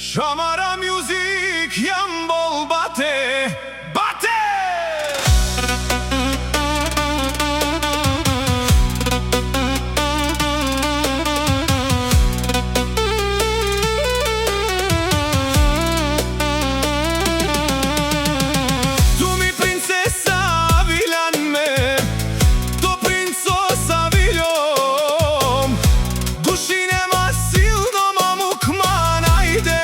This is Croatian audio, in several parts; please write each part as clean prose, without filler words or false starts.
Shamara Music Yambol Bate Bate Tu mi princesa Avilanme To princosa Avilom Dušine ma silno mamuk man Ajde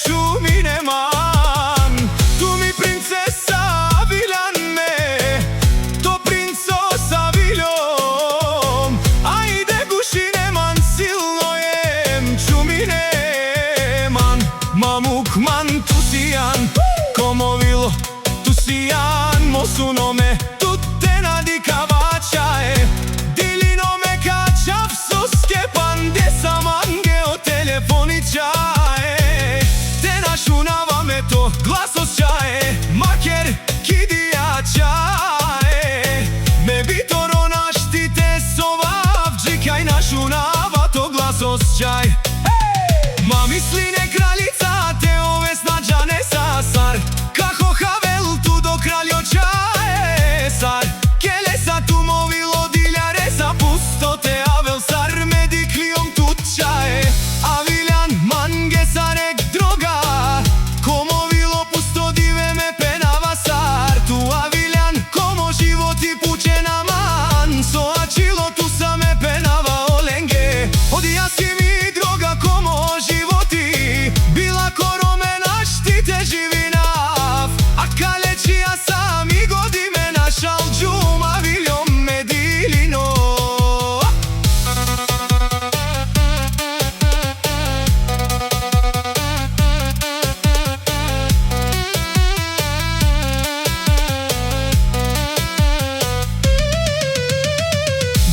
čumine man Tu mi princesa Avilanme To princosa Avilom Ajde gušine man silno jem čumine man Mamuk man tu sijan Como vilo tu sijan Mosu nome tutte nadika vačae Dili nome kačav suskepan Desa mange o telefoničae Te našunava me to glasosčae Maker kidijačae Me bitoro naštite sovavđi Kaj našunava to glasosčaj Ma misline kraljica te ove snađane sasar Kako havel tu do kraljočae sar Kele sa tu movilo diljare sa pustote Avel sar mediklijom tutčae Aviljan mange sarek droga Ko movilo pusto dive me penava sar Tu Aviljan komo životi pučena man So ačilo tu sa me penava olenge Odija si mi droga komo životi Bila korome naštite živinav A kalečija sam i godi me našal džum Aviljom me dilino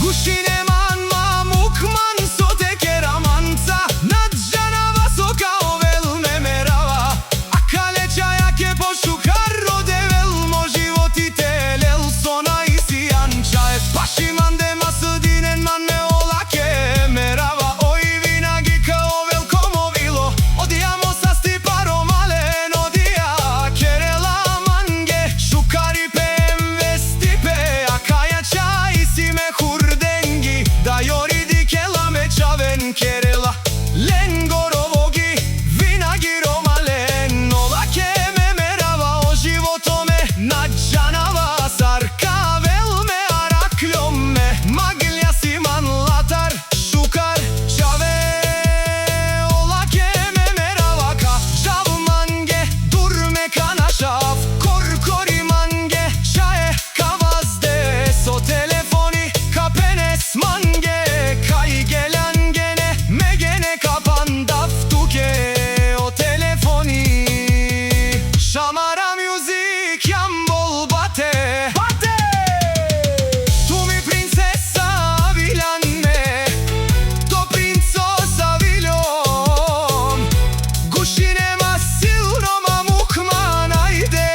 Gušine man mamuk man so te keramanca Nadžanava so kao vel me merava A kalečaja ke pošukar rode vel Mo životi telel sona i sijančae Paši man de masudinen man me olake merava Oj vinagi kao vel komo vilo Odijamo sa stiparo malen odija Kerela mange šukari BMW stipe A kajačaj si me hurdengi Da joridi kela me čaven kerela Lengorovogi vinagiro malen Olake me merava o životome Nadžanava sar Kavel me arakljom me Maglja si man latar Šukar čave Olake me merava ka žav mange Durme ka našav Korkori mange Čaje ka vazde So telefoni ka penes mange Kaj geljan gene me gene ka pandav tuke O telefoni Shamara Music Yambol Bate Bate Tu mi princesa Avilanme To princosa Avilom Gušine ma silno mamuk man Ajde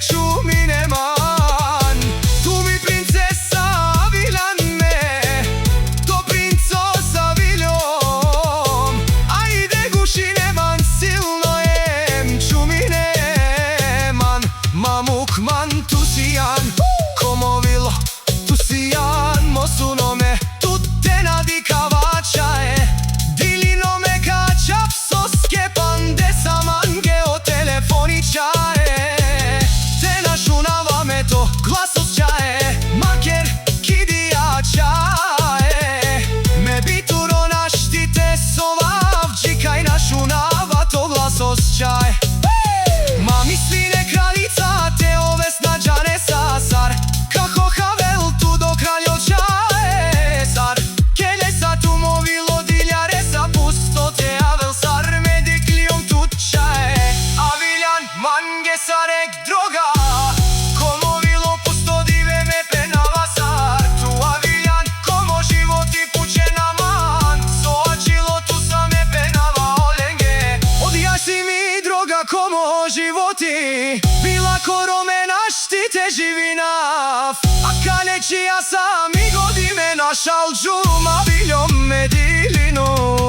čumine man Tu mi princesa Avilanme To princosa Avilom Ajde gušine man silno jem čumine man Mamuk man tu sijan Como vilo tu sijan Mosu nome tutte nadika vačae Dili nome kačav suskepan Desa mange o telefoničae Te našunava me to glasosčae Maker kidijačae Me bituro naštite sovavđi Kaj našunava to glasosčae Ma misline kraljica te ove snađane sasar Kako havel tu do kraljočae sar Kele sa tu movilo diljare sa pustote Avel sar mediklijom tutčae Aviljan mange sarek droga Ko movilo pusto dive me penava sar Tu Aviljan komo životi pučena man So ačilo tu sa me penava olenge Odija si mi droga komo životi Bila korome naštite živinav A kalečija sam i godi me našal džum Aviljom me dilino